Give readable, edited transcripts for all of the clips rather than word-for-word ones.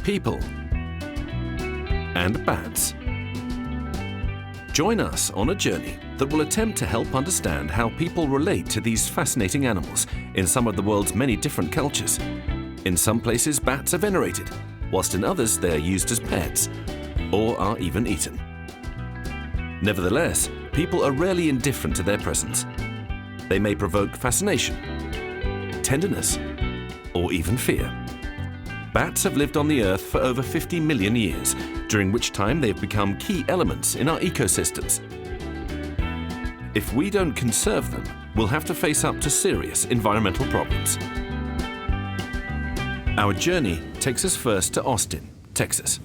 people and bats. Join us on a journey that will attempt to help understand how people relate to these fascinating animals in some of the world's many different cultures. In some places, bats are venerated, whilst in others they are used as pets or are even eaten. Nevertheless, people are rarely indifferent to their presence. They may provoke fascination, tenderness, or even fear. Bats have lived on the Earth for over 50 million years, during which time they've become key elements in our ecosystems. If we don't conserve them, we'll have to face up to serious environmental problems. Our journey takes us first to Austin, Texas.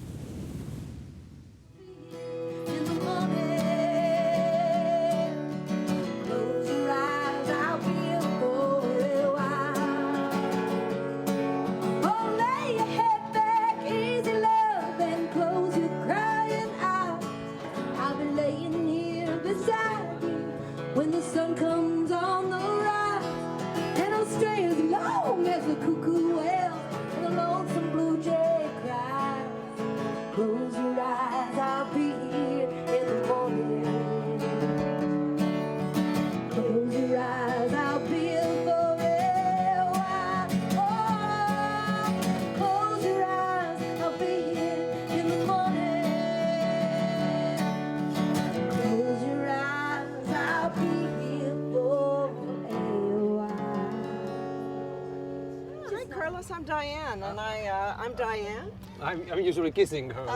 When the sun comes on the rise, and I'll stay as long as the cuckoo wails and the lonesome blue jay cries. Close your eyes, I'll be here in the morning. Close your eyes, I'll be here for a while. Oh, close your eyes, I'll be here in the morning. Close your eyes, I'll be here for a while. Hi, Carlos. I'm Diane, and I'm Diane. I'm usually kissing her.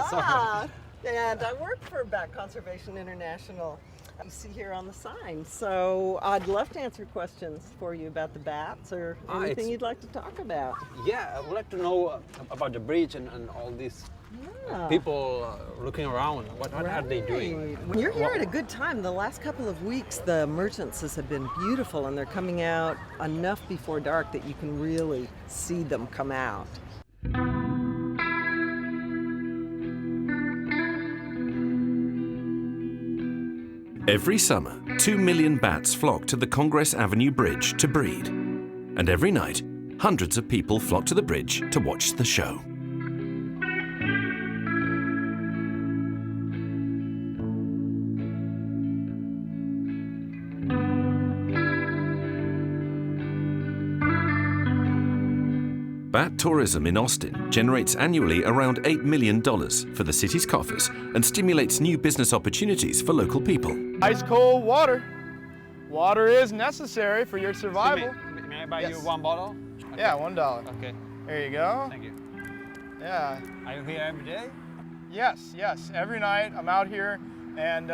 And I work for Bat Conservation International. You see here on the sign. So I'd love to answer questions for you about the bats or anything you'd like to talk about. Yeah, I would like to know about the bridge and all these people looking around. What are they doing? When you're here at a good time. The last couple of weeks, the emergencies have been beautiful, and they're coming out enough before dark that you can really see them come out. Every summer, 2 million bats flock to the Congress Avenue Bridge to breed. And every night, hundreds of people flock to the bridge to watch the show. Bat tourism in Austin generates annually around $8 million for the city's coffers and stimulates new business opportunities for local people. Ice cold water. Water is necessary for your survival. May I buy you one bottle? Okay. Yeah, $1. Okay. There you go. Thank you. Yeah. Are you here every day? Yes. Every night I'm out here, and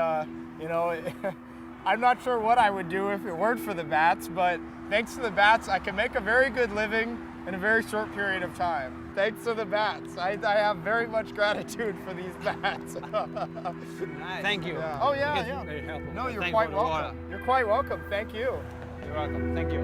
you know, I'm not sure what I would do if it weren't for the bats, but thanks to the bats, I can make a very good living in a very short period of time. Thanks to the bats. I have very much gratitude for these bats. Nice. Thank you. Yeah. Oh yeah, Because yeah. Very helpful. No, you're Thank quite you for the welcome. water. You're quite welcome. Thank you. You're welcome. Thank you.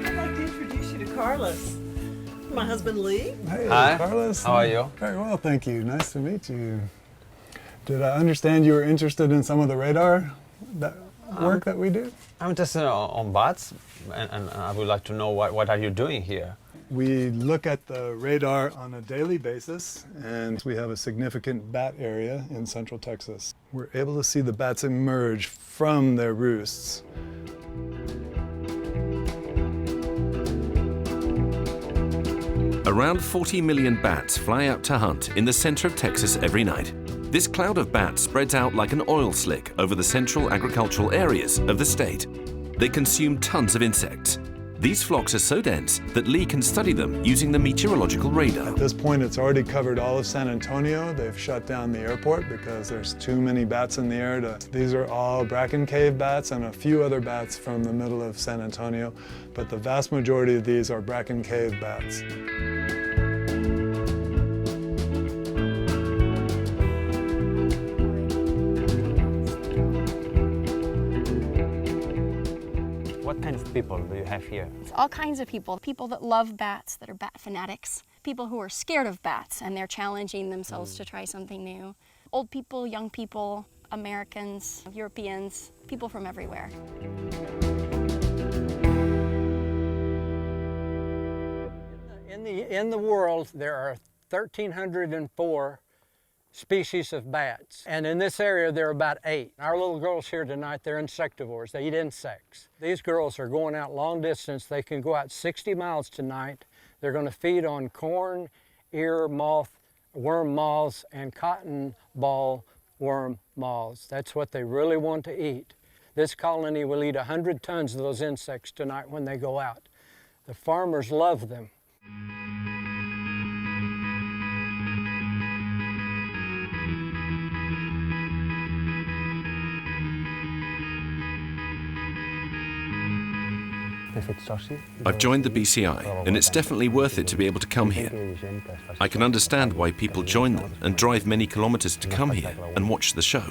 I'd like to introduce you to Carlos. My husband Lee. Hey, Hi. Carlos. How are you? Very well, thank you. Nice to meet you. Did I understand you were interested in some of the radar work that we do? I'm interested on bats, and I would like to know what are you doing here? We look at the radar on a daily basis, and we have a significant bat area in central Texas. We're able to see the bats emerge from their roosts. Around 40 million bats fly out to hunt in the center of Texas every night. This cloud of bats spreads out like an oil slick over the central agricultural areas of the state. They consume tons of insects. These flocks are so dense that Lee can study them using the meteorological radar. At this point, it's already covered all of San Antonio. They've shut down the airport because there's too many bats in the air. These are all Bracken Cave bats and a few other bats from the middle of San Antonio, but the vast majority of these are Bracken Cave bats. kind of people do you have here? It's all kinds of people. People that love bats, that are bat fanatics. People who are scared of bats and they're challenging themselves to try something new. Old people, young people, Americans, Europeans, people from everywhere. In the world, there are 1,304 species of bats. And in this area, there are about 8. Our little girls here tonight, they're insectivores. They eat insects. These girls are going out long distance. They can go out 60 miles tonight. They're going to feed on corn, ear moth, worm moths, and cotton ball worm moths. That's what they really want to eat. This colony will eat 100 tons of those insects tonight when they go out. The farmers love them. I've joined the BCI, and it's definitely worth it to be able to come here. I can understand why people join them and drive many kilometers to come here and watch the show.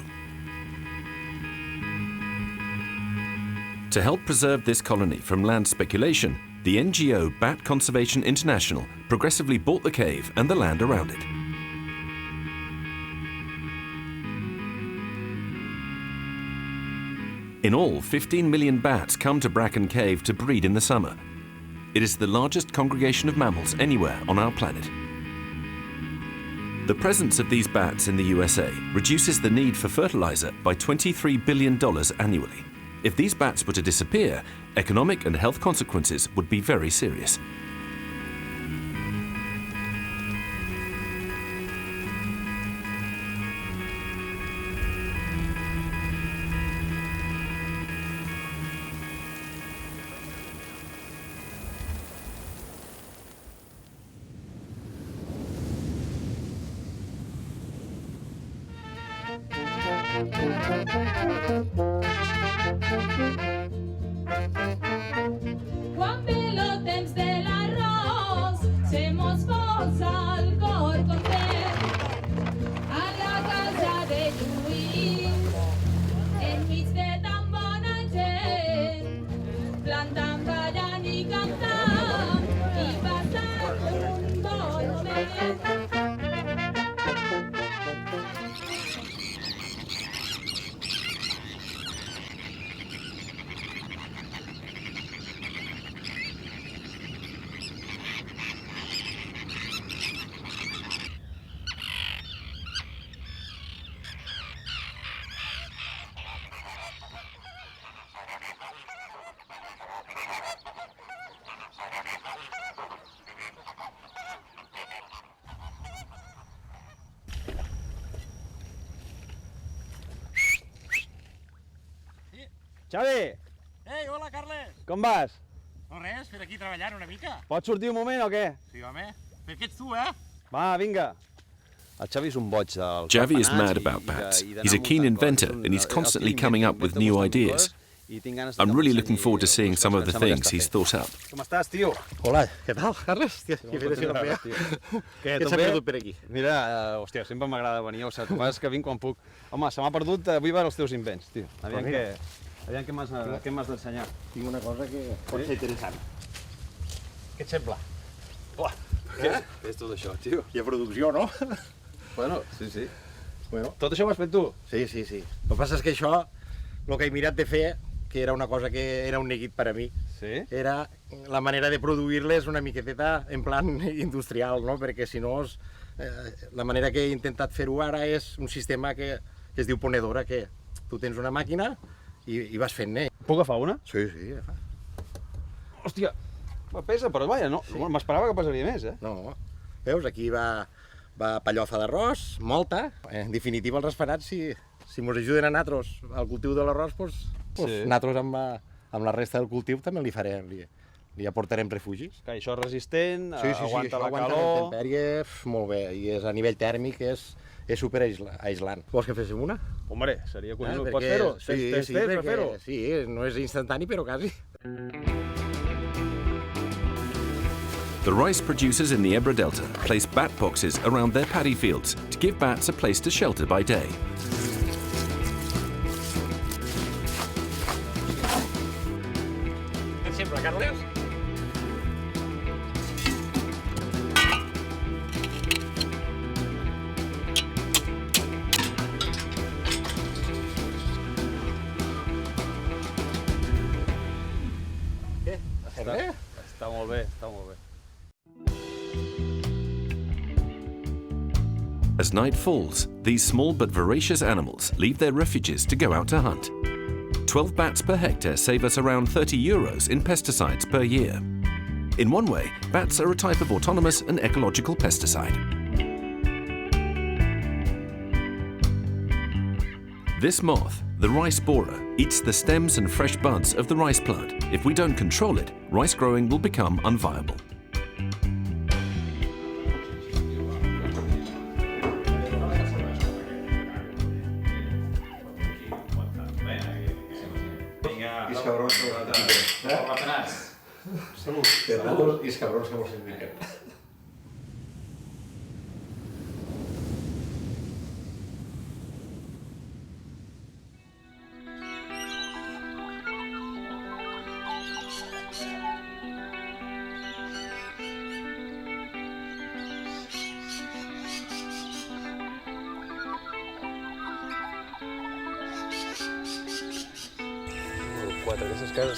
To help preserve this colony from land speculation, the NGO Bat Conservation International progressively bought the cave and the land around it. In all, 15 million bats come to Bracken Cave to breed in the summer. It is the largest congregation of mammals anywhere on our planet. The presence of these bats in the USA reduces the need for fertilizer by $23 billion annually. If these bats were to disappear, economic and health consequences would be very serious. Quan ve lo temps de l'arròs, se mos posa el cor content. A la casa de Lluís, enmig de tan bona gent, plantant, ballant i cantant, i passant un bon moment. Xavi, Ei, hola, Carles! com vas? No res, per aquí treballant una mica. Pots sortir un moment o què? Sí, home. Per què ets tu, eh? Va, vinga. El Xavi és un boig del Javi is mad about bats. He's a keen inventor and he's constantly coming up with new ideas. I'm really looking forward to seeing some of the things he's thought up. Com estàs, tio? Hola, què tal, Carles? Hòstia, que bé si no feia. Què Què s'ha perdut per aquí? Mira, hòstia, sempre m'agrada venir, o sigui, tu m'has que vinc quan puc. Home, se m'ha perdut, vull veure els teus invents, tio. Aviam què m'has d'ensenyar. Tinc una cosa que pot ser interessant. Què et sembla? Uah, què és tot això, tio? Hi ha producció, no? Bueno, sí. Bueno. Tot això ho has fet tu? Sí. El que passa és que això, el que he mirat de fer, que era una cosa que era un neguit per a mi, Sí? era la manera de produir-les una miqueteta en plan industrial, no? Perquè si no, la manera que he intentat fer-ho ara és un sistema que es diu ponedora, que tu tens una màquina i vas fent-ne. Puc agafar una? Sí, agafar. Hòstia, pesa, però vaja, no, m'esperava que pesaria més, eh? No, veus, aquí va pallofa d'arròs, molta. En definitiva, els raspanats, si mos ajuden a nosaltres al cultiu de l'arròs, doncs nosaltres amb la resta del cultiu també li farem, li aportarem refugis. Que això és resistent, aguanta la aguanta calor... la intempèrie, molt bé, i és a nivell tèrmic és super aïslant. Vols que féssim una? Hombre, seria curiós. Pots fer-ho? Tens temps per fer-ho? Sí, no és instantani, però quasi. The rice producers in the Ebra Delta place bat boxes around their paddy fields to give bats a place to shelter by day. As night falls, these small but voracious animals leave their refuges to go out to hunt. 12 bats per hectare save us around €30 in pesticides per year. In one way, bats are a type of autonomous and ecological pesticide. This moth, the rice borer, eats the stems and fresh buds of the rice plant. If we don't control it, rice growing will become unviable.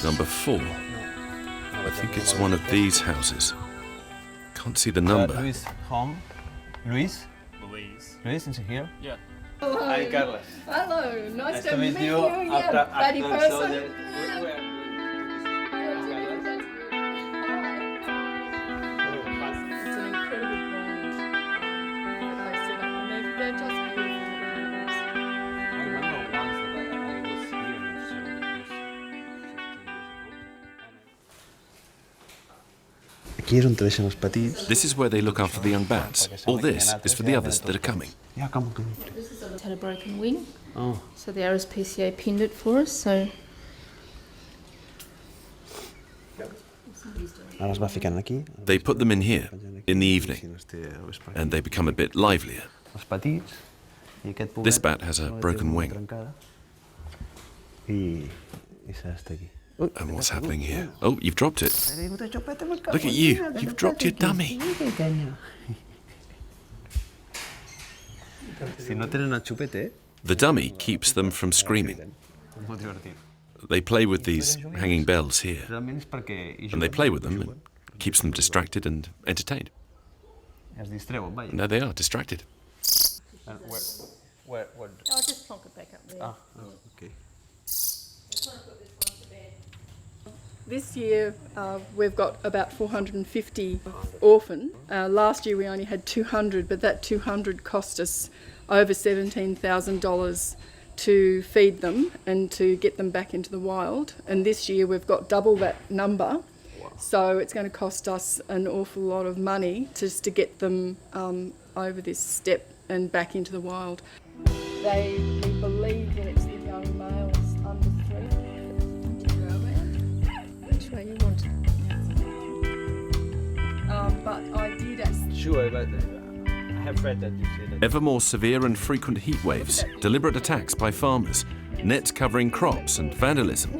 Number 4. I think it's one of these houses. Can't see the number. Luis home. Luis? Luis is here? Yeah. Hi, Carlos. Hello, nice to meet you. Yeah, buddy person. It's an incredible bond that they set up, and they're just beautiful animals. I remember once that I was here, so it was 50 years ago. Aquí és on deixen els petits. This is where they look after the young bats. All this is for the others that are coming. Ja, come. It's had a broken wing, so the RSPCA pinned it for us. So Ara es va ficant aquí. They put them in here in the evening, and they become a bit livelier. Els petits. I aquest pobret This bat has a broken wing. trencada. I s'ha d'estar aquí. And what's happening here? Oh, you've dropped it. Look at you. You've dropped your dummy. Si no tenen el xupete, The dummy keeps them from screaming. molt divertit. They play with these hanging bells here, Realment és perquè hi and they juguen, play with them and keeps them distracted and entertained. es distreuen, vaja. No, they are distracted. And where? I'll just plonk it back up there. Okay. This year we've got about 450 orphan. Last year we only had 200, but that 200 cost us over $17,000 to feed them and to get them back into the wild. And this year we've got double that number, so it's going to cost us an awful lot of money just to get them over this step and back into the wild. We believe that it's the young males under 3. Which way you want it? But I did ask. Sure, but I have read that you say that. Ever more severe and frequent heat waves, deliberate attacks by farmers, nets covering crops and vandalism.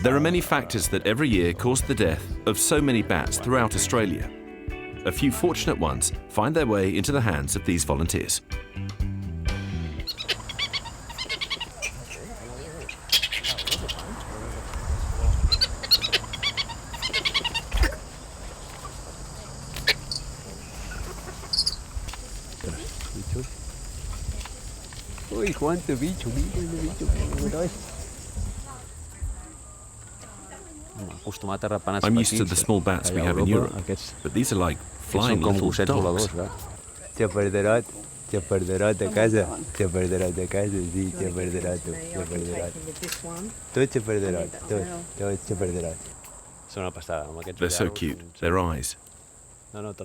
There are many factors that every year cause the death of so many bats throughout Australia. A few fortunate ones find their way into the hands of these volunteers. Uy, cuánto bicho, I'm used to the small bats we have in Europe, but these are like flying little dogs. Te perderàs a casa, te perderàs a casa, sí, te perderàs tu, te perderàs. Tot te perderàs, tot te perderàs. Són una passada, amb aquests They're so cute, their eyes.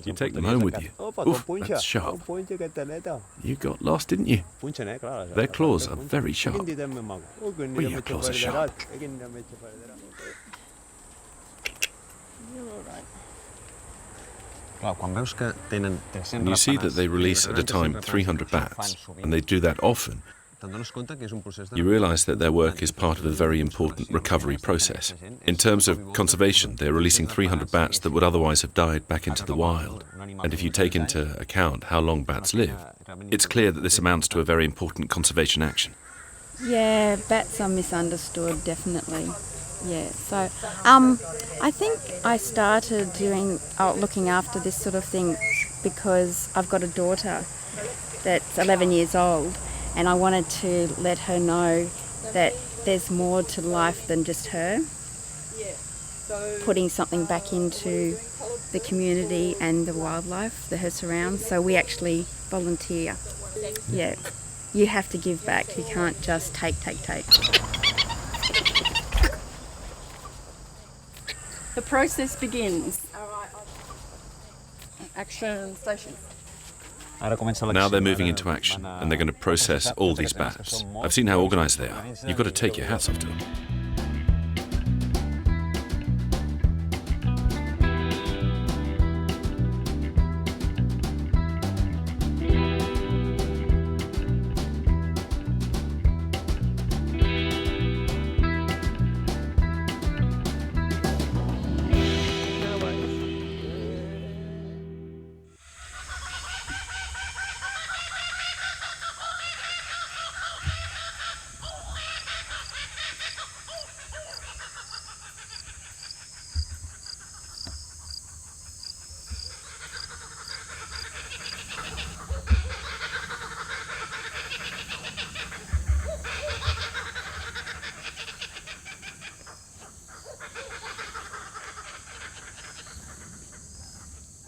You take them home with you. Oof, that's sharp. You got lost, didn't you? Their claws are very sharp. Well, your claws are sharp. When you see that they release at a time 300 bats, and they do that often, you realise that their work is part of a very important recovery process. In terms of conservation, they're releasing 300 bats that would otherwise have died back into the wild. And if you take into account how long bats live, it's clear that this amounts to a very important conservation action. Yeah, bats are misunderstood, definitely. Yeah, so I think I started looking after this sort of thing because I've got a daughter that's 11 years old, and I wanted to let her know that there's more to life than just her. Putting something back into the community and the wildlife that her surrounds. So we actually volunteer. Yeah, you have to give back. You can't just take. The process begins. Action station. Now they're moving into action, and they're going to process all these bats. I've seen how organised they are. You've got to take your hats off to them.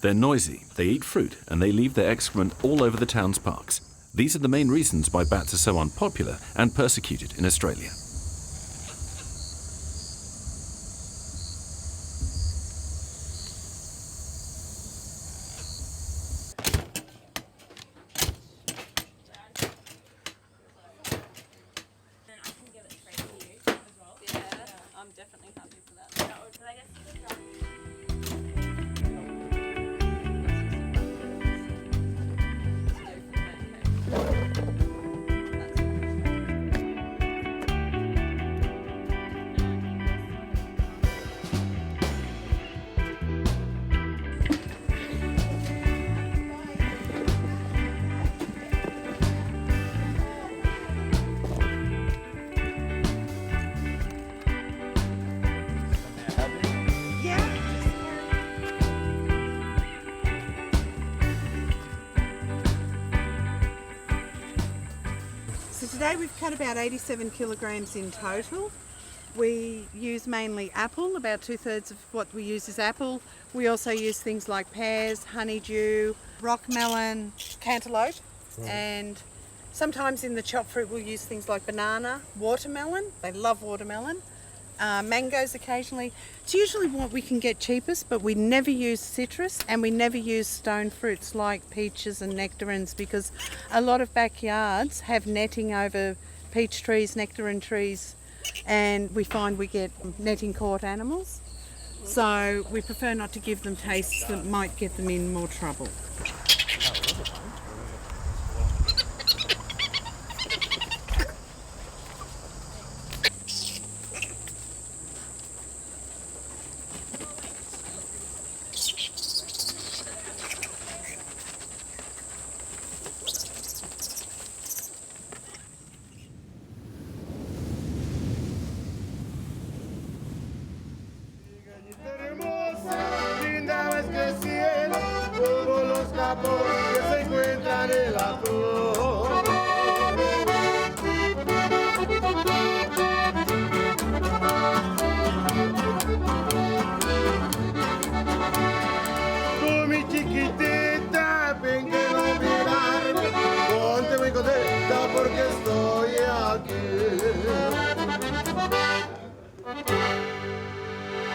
They're noisy, they eat fruit, and they leave their excrement all over the town's parks. These are the main reasons why bats are so unpopular and persecuted in Australia. So today we've cut about 87 kilograms in total. We use mainly apple, about 2/3 of what we use is apple. We also use things like pears, honeydew, rock melon, cantaloupe, and sometimes in the chopped fruit we'll use things like banana, watermelon, they love watermelon, mangoes occasionally. It's usually what we can get cheapest, but we never use citrus and we never use stone fruits like peaches and nectarines, because a lot of backyards have netting over peach trees, nectarine trees, and we find we get netting caught animals. So we prefer not to give them tastes that might get them in more trouble.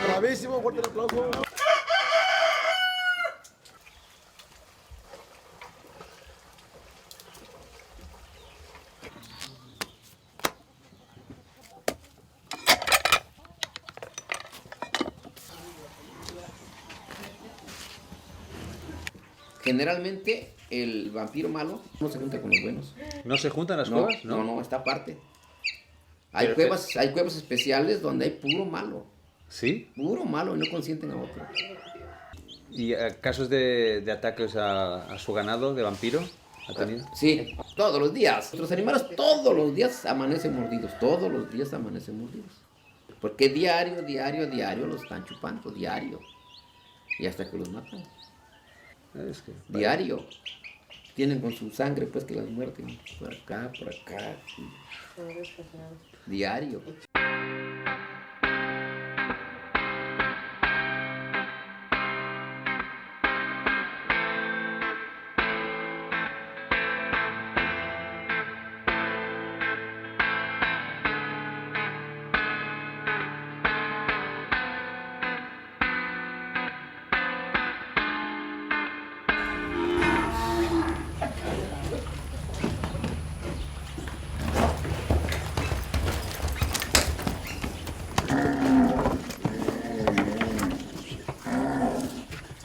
Bravísimo, fuerte el aplauso. Generalmente el vampiro malo no se junta con los buenos. ¿No se juntan las cuevas? No, está aparte. Hay cuevas especiales donde hay puro malo. ¿Sí? Puro malo y no consienten a otro. ¿Y casos de ataques a su ganado de vampiro ha tenido? Sí, todos los días. Los animales todos los días amanecen mordidos. Todos los días amanecen mordidos. Porque diario los están chupando, diario. Y hasta que los matan. Es que, diario. tienen con su sangre, pues que las muerden por acá, sí. Diario.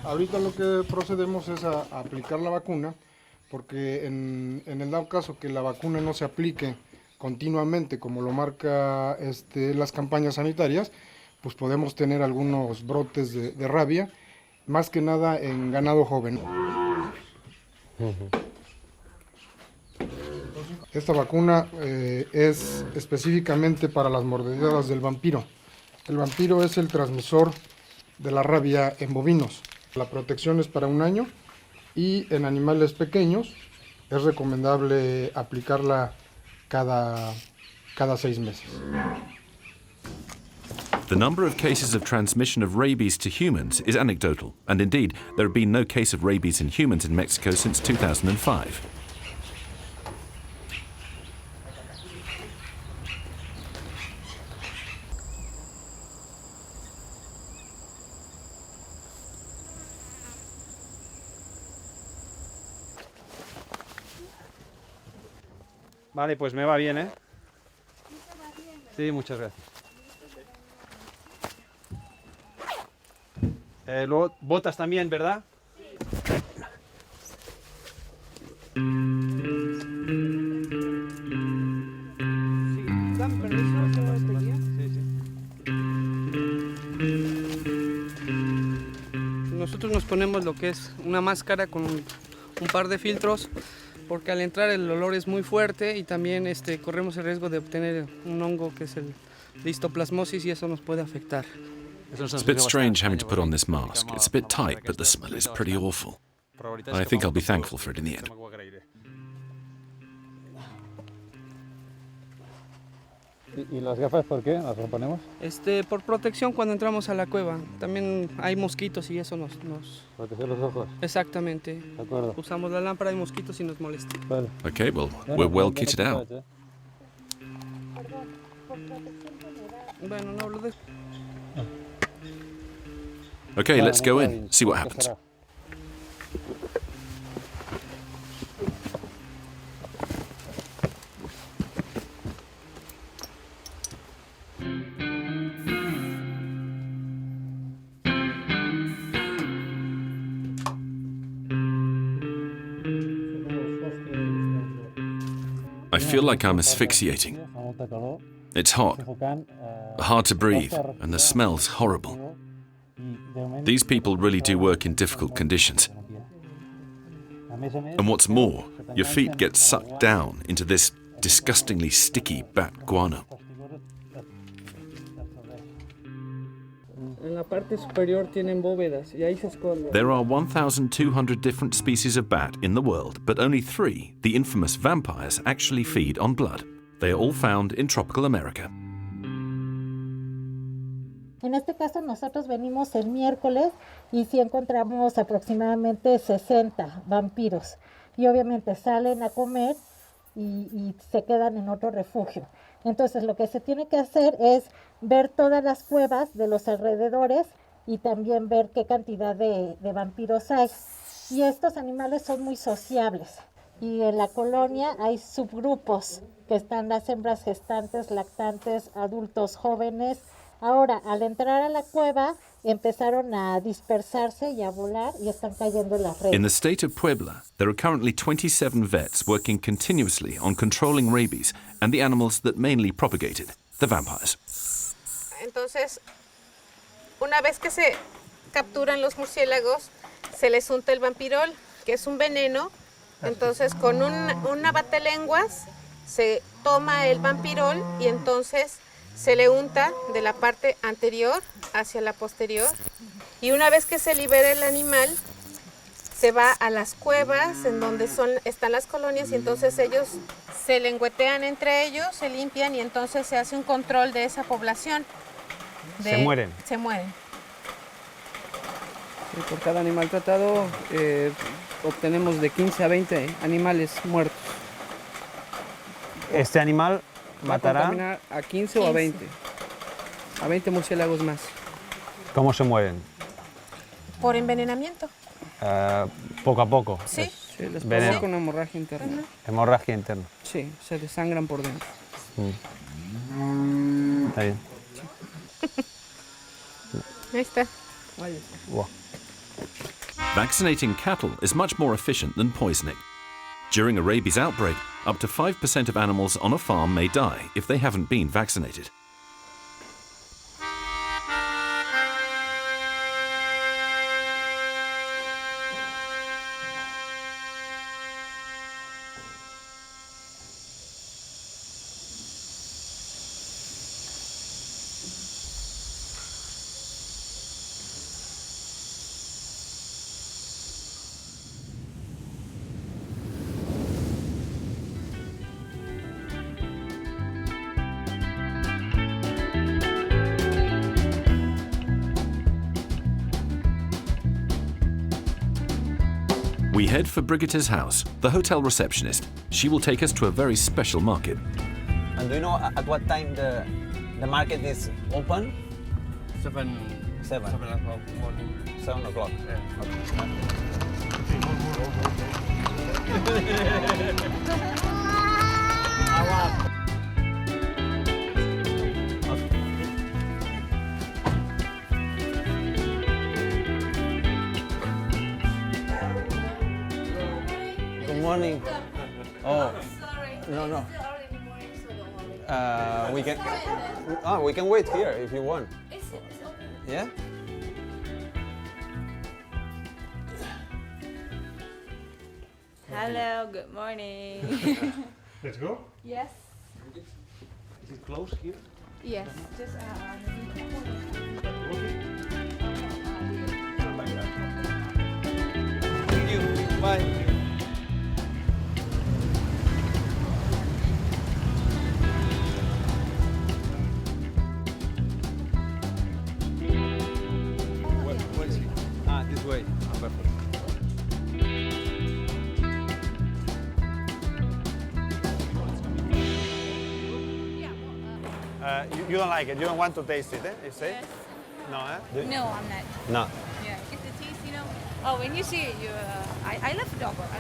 Ahorita lo que procedemos es a aplicar la vacuna, porque en el dado caso que la vacuna no se aplique continuamente, como lo marca las campañas sanitarias, pues podemos tener algunos brotes de rabia, más que nada en ganado joven. Esta vacuna es específicamente para las mordeduras del vampiro. El vampiro es el transmisor de la rabia en bovinos. La protección es para 1 año y en animales pequeños es recomendable aplicarla cada 6 meses. The number of cases of transmission of rabies to humans is anecdotal, and indeed, there have been no case of rabies in humans in Mexico since 2005. Vale, pues me va bien, ¿eh? Sí, muchas gracias. Luego, botas también, ¿verdad? Nosotros nos ponemos lo que es una máscara con un par de filtros, porque al entrar el olor es muy fuerte y también corremos el riesgo de obtener un hongo que es el histoplasmosis y eso nos puede afectar. It's a bit strange having to put on this mask. It's a bit tight, but the smell is pretty awful. I think I'll be thankful for it in the end. ¿Y las gafas por qué las ponemos? Por protección cuando entramos a la cueva. También hay mosquitos y eso nos... ¿Proteger los ojos? Exactamente. De acuerdo. Usamos la lámpara, hay mosquitos y nos molesta. Vale. Okay, well, we're well kitted out. Bueno, no hablo de... Okay, let's go in, see what happens. I feel like I'm asphyxiating. It's hot, hard to breathe, and the smell's horrible. These people really do work in difficult conditions. And what's more, your feet get sucked down into this disgustingly sticky bat guano. En la parte superior tienen bóvedas y ahí se esconden. There are 1,200 different species of bat in the world, but only 3, the infamous vampires, actually feed on blood. They are all found in tropical America. En este caso nosotros venimos el miércoles y sí encontramos aproximadamente 60 vampiros y obviamente salen a comer y se quedan en otro refugio. Entonces lo que se tiene que hacer es ver todas las cuevas de los alrededores y también ver qué cantidad de vampiros hay. Y estos animales son muy sociables y en la colonia hay subgrupos que están las hembras gestantes, lactantes, adultos jóvenes. Ahora, al entrar a la cueva, empezaron a dispersarse y a volar y están cayendo las redes. In the state of Puebla, there are currently 27 vets working continuously on controlling rabies and the animals that mainly propagate it, the vampires. Entonces, una vez que se capturan los murciélagos, se les unta el vampirol, que es un veneno. Entonces, con una batelenguas se toma el vampirol y entonces se le unta de la parte anterior hacia la posterior y una vez que se libera el animal, se va a las cuevas en donde están las colonias y entonces ellos se lengüetean entre ellos, se limpian y entonces se hace un control de esa población. Se mueren. Se mueren. Y por cada animal tratado obtenemos de 15 a 20 animales muertos. Este animal Va a matará. contaminar a 15 o a 20. A 20 murciélagos más. ¿Cómo se mueren? Por envenenamiento. Poco a poco. Sí. Sí, les Veneno. provoca una hemorragia interna. Hemorragia interna. Sí, se desangran por dentro. Está bien. Ahí está. Wow. Vaccinating cattle is much more efficient than poisoning. During a rabies outbreak, up to 5% of animals on a farm may die if they haven't been vaccinated. We head for Brigitte's house, the hotel receptionist. She will take us to a very special market. And do you know at what time the market is open? 7 o'clock morning. 7 o'clock. Good morning. Oh, no. We can wait here if you want. Yeah. Hello, good morning. Let's go. Yes. Is it close here? Yes. Just Thank you. Bye. Where is it? This way. Perfect. You don't like it? You don't want to taste it, You say? Yes. No, No, I'm not. No. Yeah, it's the taste, Oh, when you see it, I love dog, but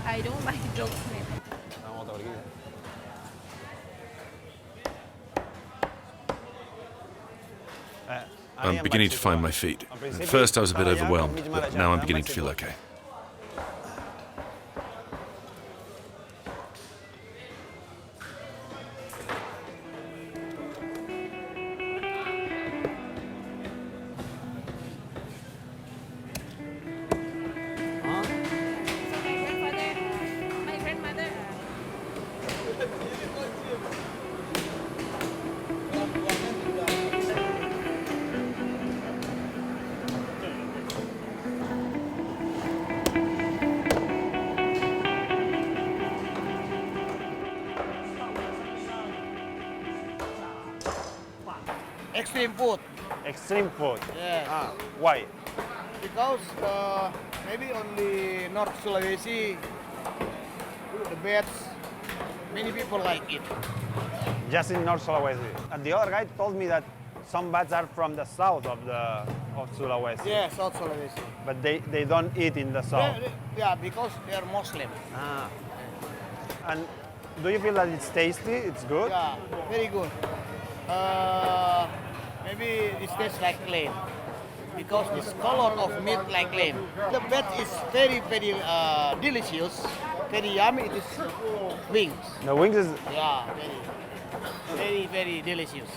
I don't like dog smell. I'm beginning to find my feet. At first I was a bit overwhelmed, but now I'm beginning to feel okay. My grandmother. Extreme food. Extreme food. Yeah. Why? Because maybe only North Sulawesi, the bats, many people like it. Just in North Sulawesi. And the other guy told me that some bats are from the south of Sulawesi. Yeah, South Sulawesi. But they don't eat in the south. Yeah, because they are Muslim. And do you feel that it's tasty? It's good? Yeah, very good. Maybe it tastes like lamb because this color of meat like lamb. The bat is very, very delicious, very yummy. It is wings. The wings is... Yeah, very, very delicious.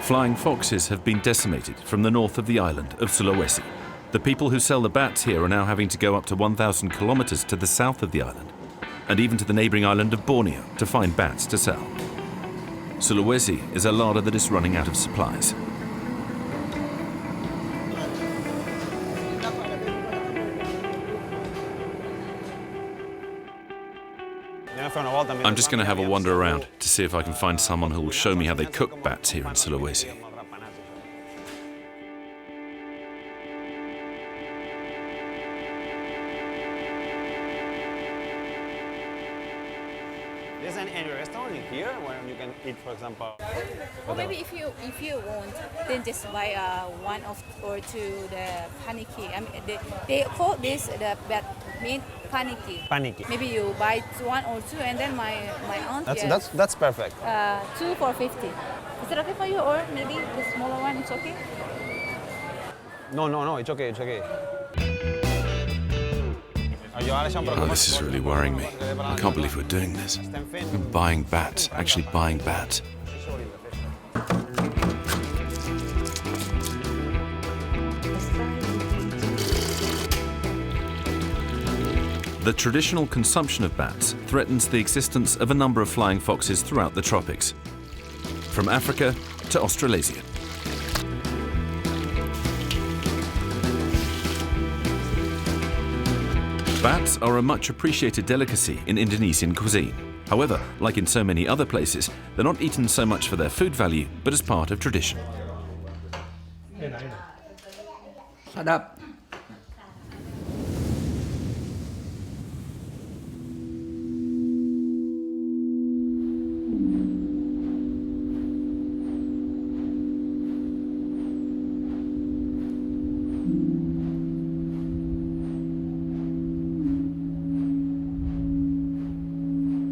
Flying foxes have been decimated from the north of the island of Sulawesi. The people who sell the bats here are now having to go up to 1,000 kilometers to the south of the island, and even to the neighboring island of Borneo to find bats to sell. Sulawesi is a larder that is running out of supplies. I'm just going to have a wander around to see if I can find someone who will show me how they cook bats here in Sulawesi. There's any restaurant in here where you can eat, for example. Or maybe if you want, then just buy one or two the paniki. I mean, they call this the bat meat paniki. Paniki. Maybe you buy one or two, and then my aunt. That's perfect. 2 for 50. Is it okay for you, or maybe the smaller one? It's okay. No, it's okay. Oh, this is really worrying me. I can't believe we're doing this. We're buying bats, actually buying bats. The traditional consumption of bats threatens the existence of a number of flying foxes throughout the tropics, from Africa to Australasia. Bats are a much appreciated delicacy in Indonesian cuisine. However, like in so many other places, they're not eaten so much for their food value, but as part of tradition. Sadap.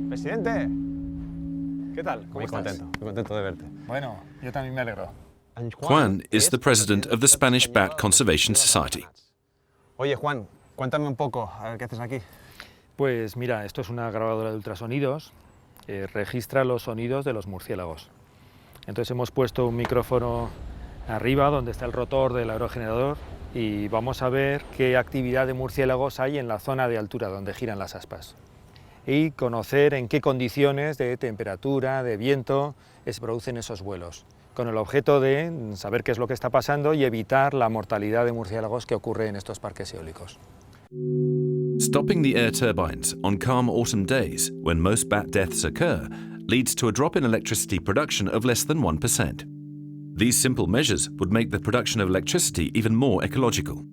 Presidente, ¿qué tal? Muy contento de verte. Bueno, yo también me alegro. Juan is the president of the Spanish Bat Conservation Society. Oye, Juan, cuéntame un poco, a ver qué haces aquí. Pues mira, esto es una grabadora de ultrasonidos, registra los sonidos de los murciélagos. Entonces hemos puesto un micrófono arriba donde está el rotor del aerogenerador y vamos a ver qué actividad de murciélagos hay en la zona de altura donde giran las aspas. Y conocer en qué condiciones de temperatura, de viento, se producen esos vuelos, con el objeto de saber qué es lo que está pasando y evitar la mortalidad de murciélagos que ocurre en estos parques eólicos. Stopping the air turbines on calm autumn days, when most bat deaths occur, leads to a drop in electricity production of less than 1%. These simple measures would make the production of electricity even more ecological.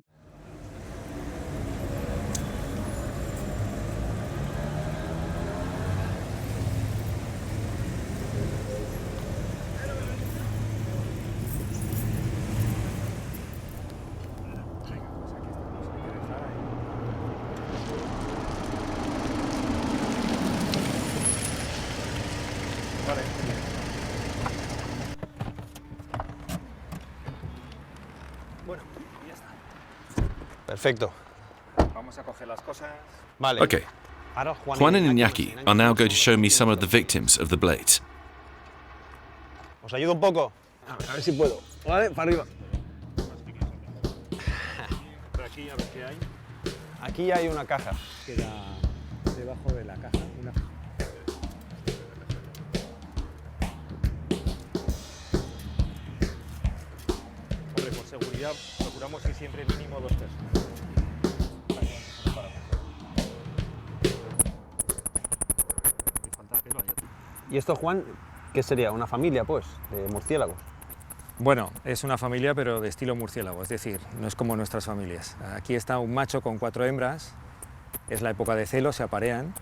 Bueno, ya está. Perfecto. Vamos a coger las cosas. Vale. Okay. Juan and Iñaki are now going to show me some of the victims of the blades. ¿Os ayudo un poco? A ver si puedo. Vale, para arriba. Por aquí, a ver qué hay. Aquí hay una caja. Queda debajo de la caja una. Hombre, por seguridad procuramos ir siempre mínimo 2 personas. ¿Y esto, Juan, qué sería? ¿Una familia, pues, de murciélagos? Bueno, es una familia, pero de estilo murciélago, es decir, no es como nuestras familias. Aquí está un macho con 4 hembras, es la época de celo, se aparean,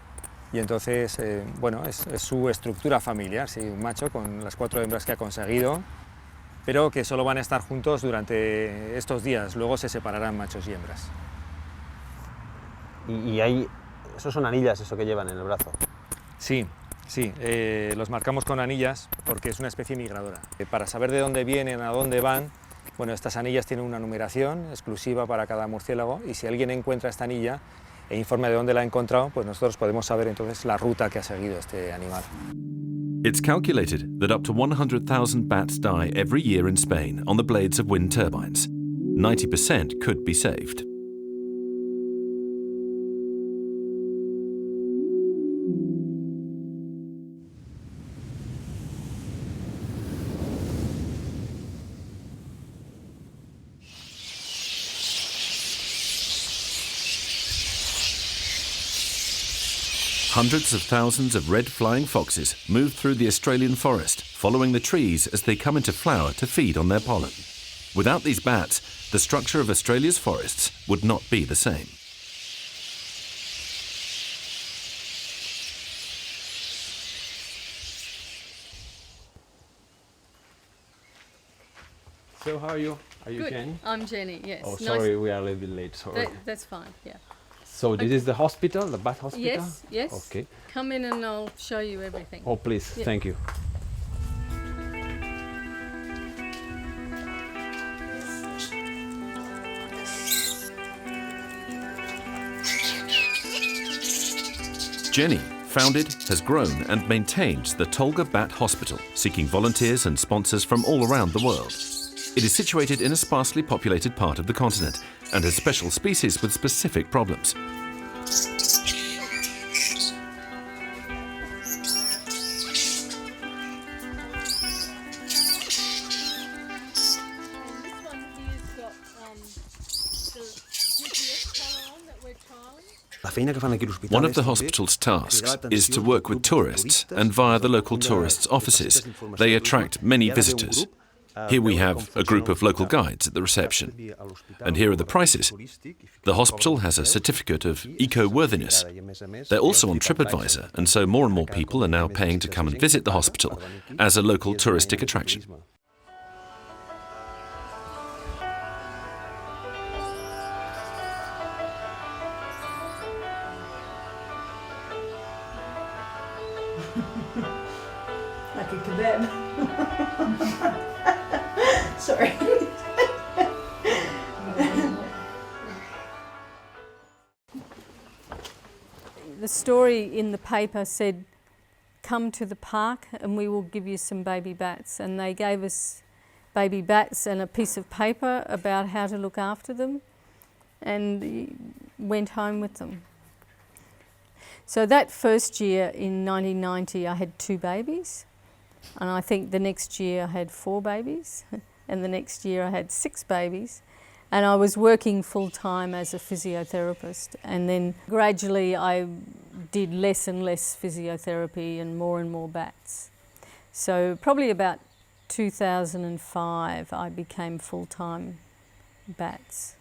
y entonces, bueno, es su estructura familiar, sí, un macho con las 4 hembras que ha conseguido, pero que solo van a estar juntos durante estos días, luego se separarán machos y hembras. Y hay... ¿Esos son anillas, eso que llevan en el brazo? Sí. Sí, los marcamos con anillas porque es una especie migradora. Para saber de dónde vienen, a dónde van, bueno, estas anillas tienen una numeración exclusiva para cada murciélago y si alguien encuentra esta anilla e informa de dónde la ha encontrado, pues nosotros podemos saber entonces la ruta que ha seguido este animal. It's calculated that up to 100,000 bats die every year in Spain on the blades of wind turbines. 90% could be saved. Hundreds of thousands of red flying foxes move through the Australian forest, following the trees as they come into flower to feed on their pollen. Without these bats, the structure of Australia's forests would not be the same. So how are you? Are you Good. Jenny? I'm Jenny, yes. Oh, Nice. sorry, we are a little bit late, sorry. That's fine, yeah. So this is the hospital, the bat hospital? Yes, yes. Okay. Come in and I'll show you everything. Oh, please, Yeah. thank you. Jenny founded, has grown and maintains the Tolga Bat Hospital, seeking volunteers and sponsors from all around the world. It is situated in a sparsely populated part of the continent and has special species with specific problems. One of the hospital's tasks is to work with tourists, and via the local tourists' offices, they attract many visitors. Here we have a group of local guides at the reception. And here are the prices. The hospital has a certificate of eco-worthiness. They're also on TripAdvisor, and so more and more people are now paying to come and visit the hospital as a local touristic attraction. Like a kebab. Sorry. The story in the paper said, come to the park and we will give you some baby bats. And they gave us baby bats and a piece of paper about how to look after them, and went home with them. So that first year in 1990 I had 2 babies, and I think the next year I had 4 babies, and the next year I had 6 babies, and I was working full-time as a physiotherapist, and then gradually I did less and less physiotherapy and more bats. So probably about 2005 I became full-time bats.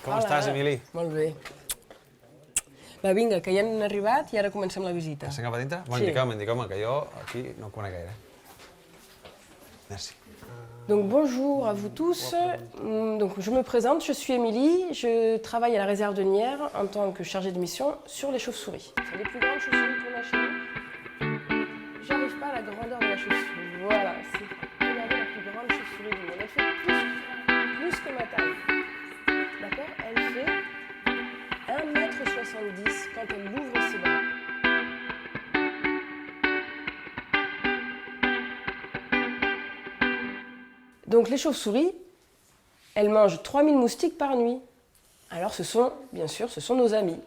Com estàs, Emili? Molt bé. Va, vinga, que ja han arribat i ara comencem la visita. Passem cap a dintre? Bon, Sí. Indica'm, que jo aquí no ho conec gaire. Merci. Donc bonjour à vous tous. Donc, je me présente, je suis Émilie, je travaille à la réserve de Nières en tant que chargée de mission sur les chauves-souris. C'est les plus grandes chauves-souris qu'on a chez nous. J'arrive pas à la grandeur de la chauve-souris. Voilà, c'est regardez la plus grande chauve-souris du monde. Elle fait plus que ma taille. D'accord? Elle fait 1,70 m quand elle ouvre ses bras. Donc les chauves-souris, elles mangent 3000 moustiques par nuit. Alors bien sûr, ce sont nos amis.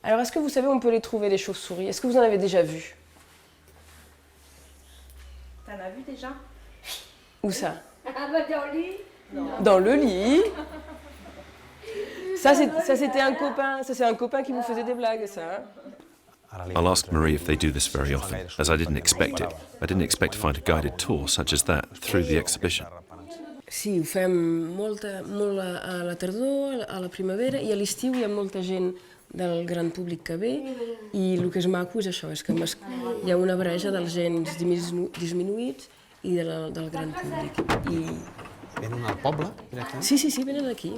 Alors est-ce que vous savez où on peut les trouver, les chauves-souris? Est-ce que vous en avez déjà vu? T'en as vu déjà? Où ça? Ah bah dans le lit. Non. Dans le lit. Ça c'était un copain, ça c'est un copain qui vous faisait des blagues, ça. I'll ask Marie if they do this very often, as I didn't expect it. I didn't expect to find a guided tour such as that through the exhibition. Sí, ho fem molt a la tardor, a la primavera, i a l'estiu hi ha molta gent del gran públic que ve, i el que és maco és això, és que hi ha una barreja dels gens disminuïts i del gran públic. Venen al poble? Sí, venen aquí.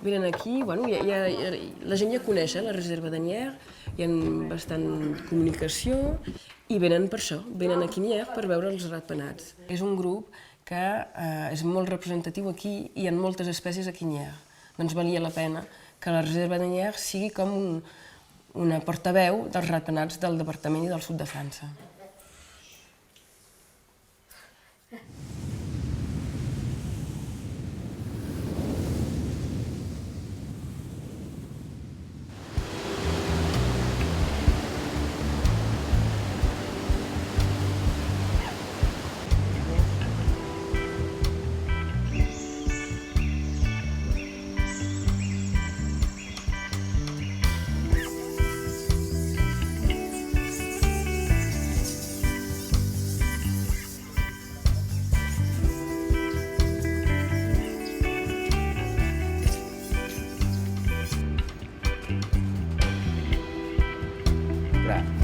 Venen aquí, bueno, la gent ja coneix la reserva de Nières, hi ha bastant comunicació i venen per això, venen aquí a Nières per veure els ratpenats. És un grup que és molt representatiu aquí, hi ha moltes espècies aquí a Nières. Doncs valia la pena que la reserva de Nières sigui com una portaveu dels ratpenats del departament i del sud de França.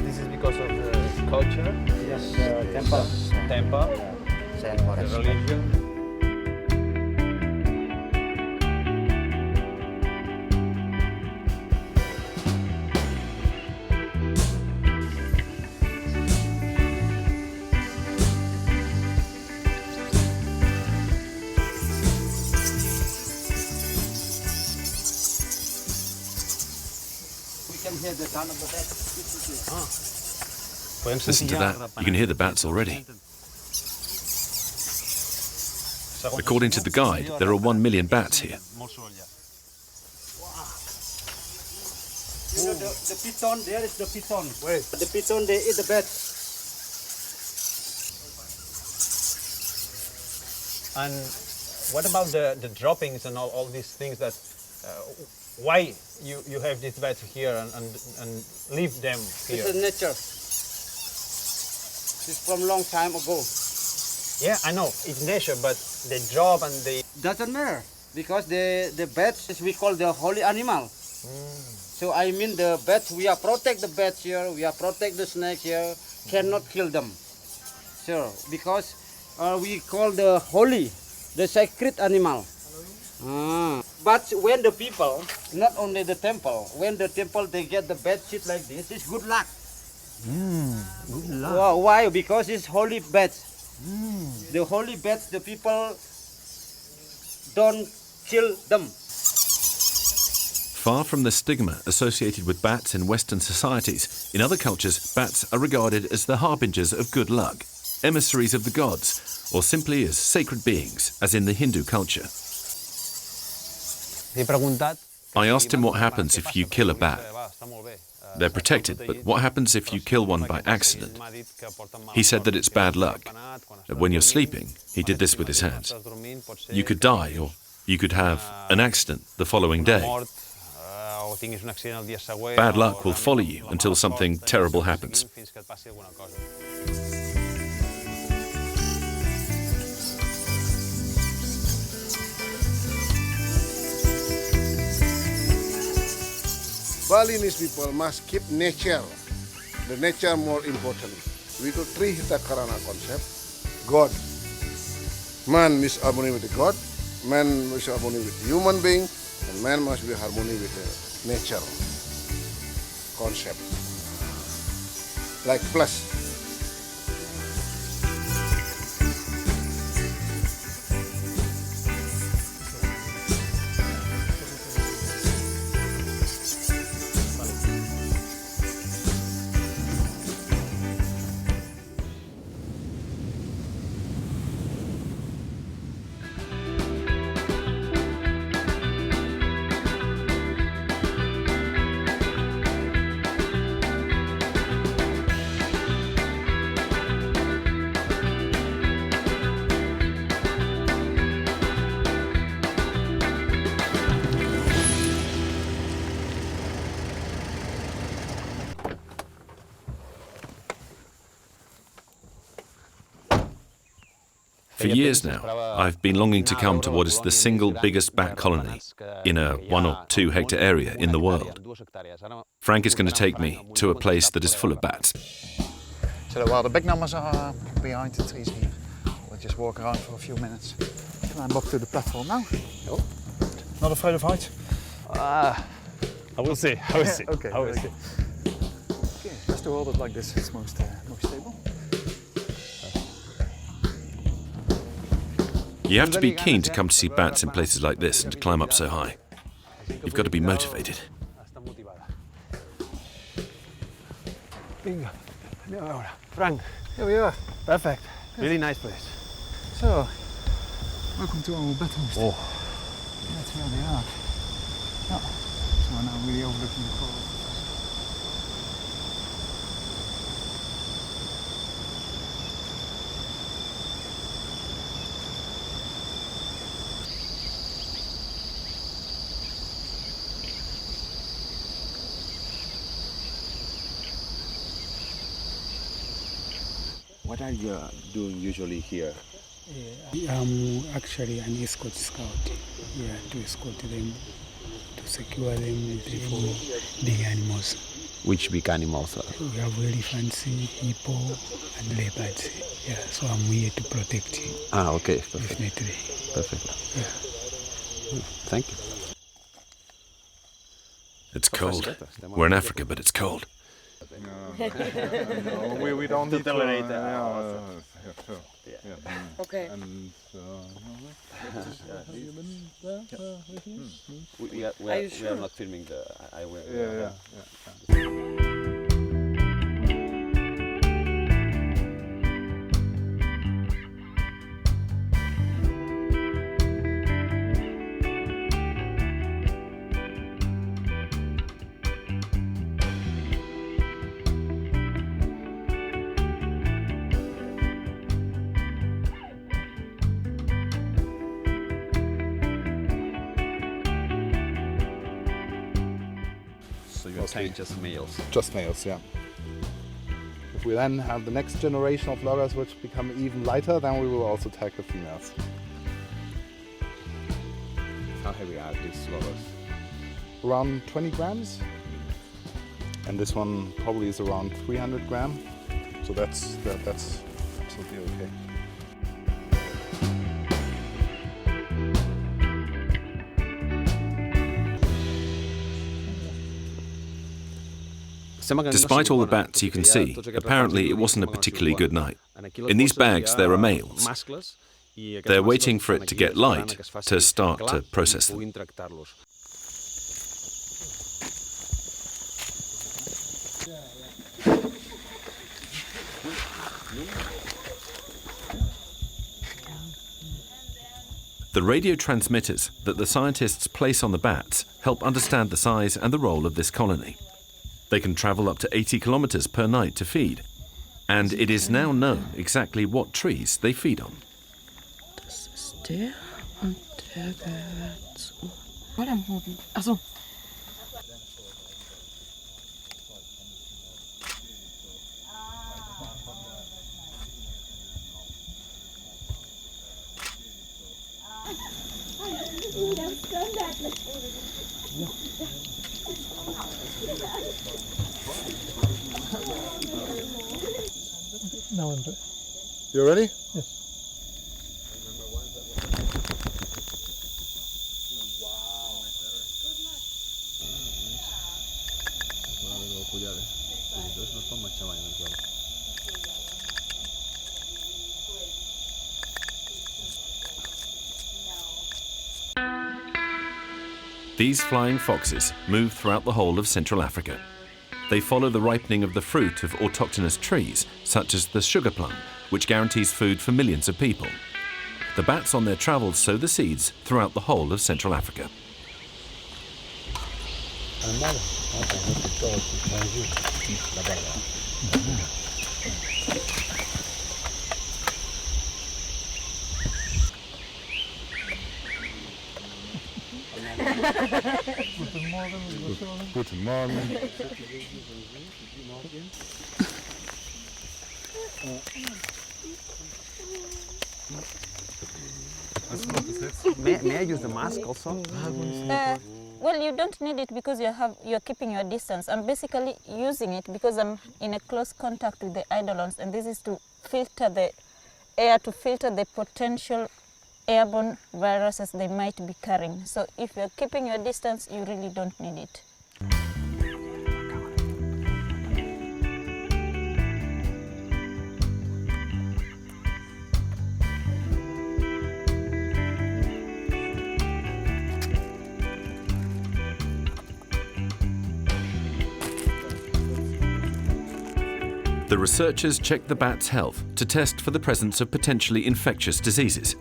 This is because of the culture? Yes, temple. Temple, the religion. We can hear the sound of the bat. Listen to that. You can hear the bats already. According to the guide, there are 1 million bats here. You know the piton, there is the piton. Where? The piton, they eat the bats. And what about the droppings and all these things that, why you have these bats here and leave them here? It's a nature. It's from long time ago. Yeah, I know, it's nature, but they drop and they... Doesn't matter, because the bats, we call the holy animal. So I mean the bats, we are protect the bats here, we are protect the snakes here, cannot kill them. So, because we call the holy, the sacred animal. But when the people, not only the temple, when the temple they get the bed sheet like this, it's good luck. Good luck. Well, why? Because it's holy beds. The holy beds, the people don't kill them. Far from the stigma associated with bats in Western societies, in other cultures, bats are regarded as the harbingers of good luck, emissaries of the gods, or simply as sacred beings, as in the Hindu culture. I asked him what happens if you kill a bat. They're protected, but what happens if you kill one by accident? He said that it's bad luck. That when you're sleeping, he did this with his hands. You could die, or you could have an accident the following day. Bad luck will follow you until something terrible happens. Balinese people must keep nature, the nature more important. We got three Hitakarana concept. God, man must harmony with the God, man must harmony with the human being, and man must be harmony with the nature concept. Like plus. For years now, I've been longing to come to what is the single biggest bat colony in a 1 or 2 hectare area in the world. Frank is going to take me to a place that is full of bats. So while the big numbers are behind the trees here, we'll just walk around for a few minutes. Climb up to the platform now. Oh. Not afraid of heights? I will see. I will see. Okay. I will see. Okay, let's do hold it like this. It's most stable. You have to be keen to come to see bats in places like this and to climb up so high. You've got to be motivated. Bingo. Frank. Here we are. Perfect. Really nice place. So, welcome to our battles. Oh. That's where they are. Yeah. So now really overlooking the coral. What are you doing usually here? I'm actually an escort scout. Yeah, to escort them, to secure them for the animals. Which big animals? We have elephants, hippo, and leopards. Yeah, so I'm here to protect you. Ah, okay. Perfect. Definitely. Perfect. Yeah. Thank you. It's cold. We're in Africa, but it's cold. No, we don't need to tolerate that. Okay. And We are not filming the. I will. Yeah. So you're saying just males? Just males, yeah. If we then have the next generation of loggers which become even lighter, then we will also tag the females. How heavy are these loggers? Around 20 grams. And this one probably is around 300 grams. So that's absolutely okay. Despite all the bats you can see, apparently it wasn't a particularly good night. In these bags there are males. They're waiting for it to get light to start to process them. The radio transmitters that the scientists place on the bats help understand the size and the role of this colony. They can travel up to 80 kilometers per night to feed, and it is now known exactly what trees they feed on. Das ist der und der gehört zu. Wallermoden. Achso. Now I'm ready. You ready? Yes. These flying foxes move throughout the whole of Central Africa. They follow the ripening of the fruit of autochthonous trees, such as the sugar plum, which guarantees food for millions of people. The bats on their travels sow the seeds throughout the whole of Central Africa. Guten Morgen. May I use the mask also? Well, you don't need it because you're keeping your distance. I'm basically using it because I'm in a close contact with the eidolons, and this is to filter the air, to filter the potential airborne viruses they might be carrying. So if you're keeping your distance, you really don't need it. The researchers check the bat's health to test for the presence of potentially infectious diseases.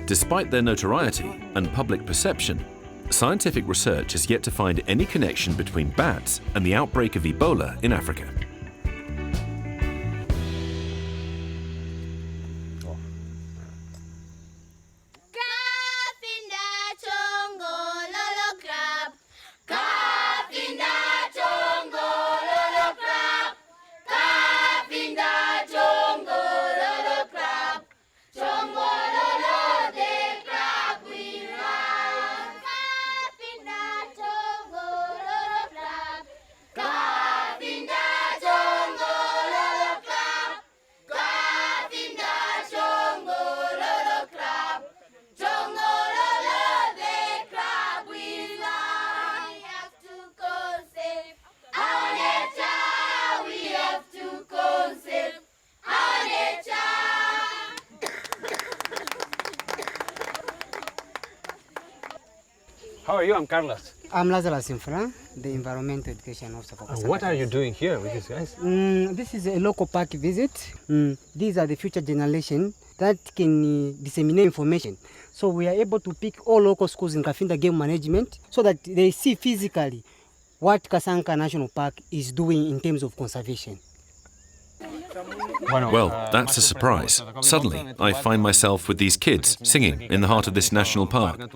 Despite their notoriety and public perception, scientific research has yet to find any connection between bats and the outbreak of Ebola in Africa. How are you? I'm Carlos. I'm Lazarus Infra, the Environmental Education Officer for And what are you doing here with these guys? This is a local park visit. These are the future generation that can disseminate information. So we are able to pick all local schools in Kafinda game management so that they see physically what Kasanka National Park is doing in terms of conservation. Well, that's a surprise. Suddenly, I find myself with these kids singing in the heart of this national park.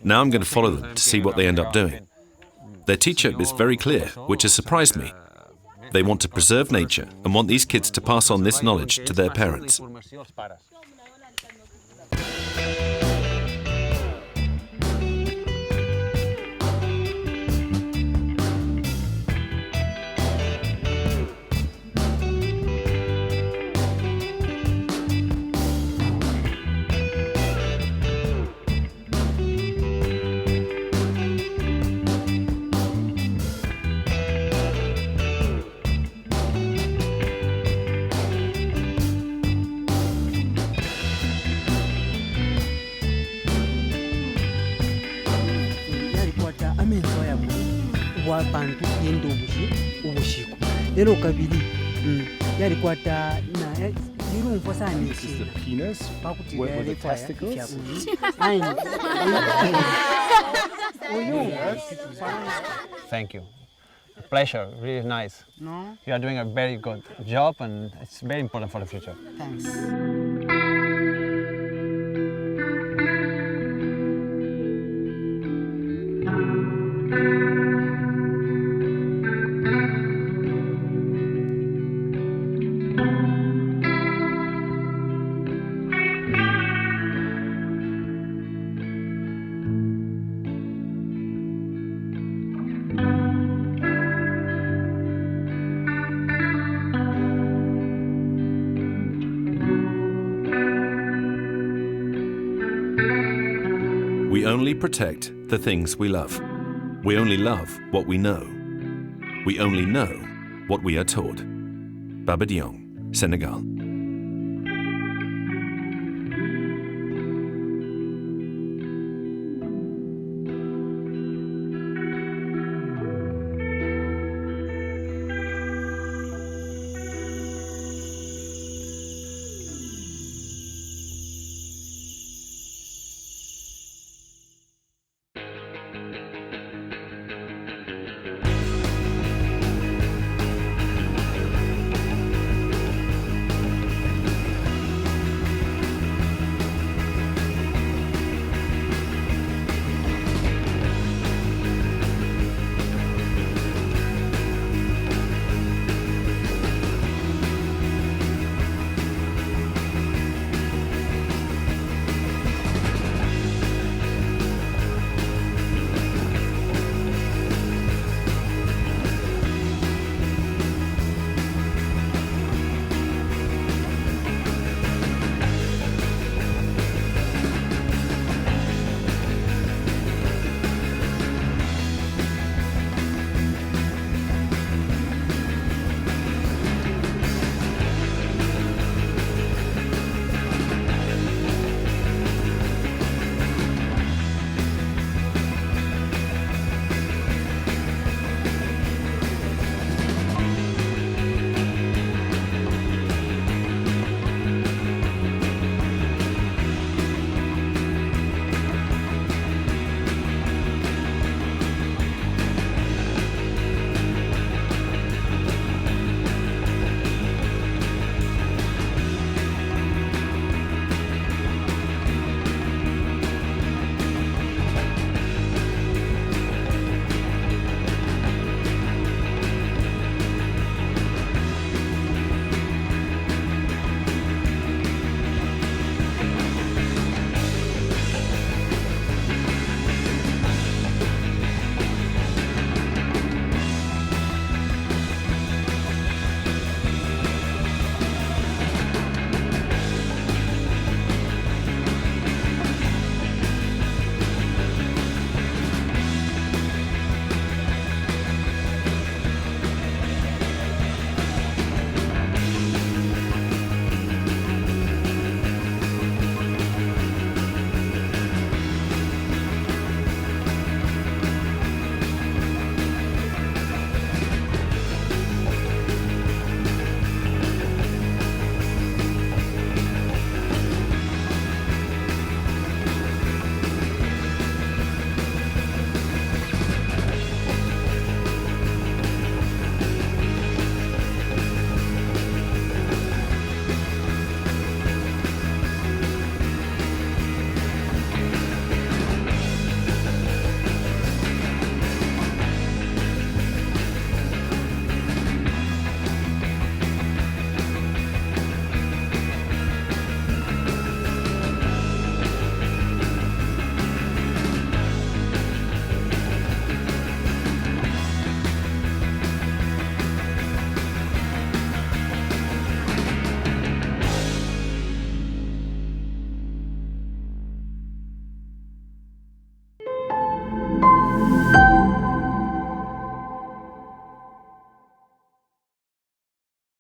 Now I'm going to follow them to see what they end up doing. Their teacher is very clear, which has surprised me. They want to preserve nature and want these kids to pass on this knowledge to their parents. Bantu yendo ubushiko lero kabiri yari kwata na yurumva sana This is the penis with the testicles. Thank you. A pleasure, really nice. No? You are doing a very good job and it's very important for the future. Thanks. We only protect the things we love. We only love what we know. We only know what we are taught. Baba Diong, Senegal.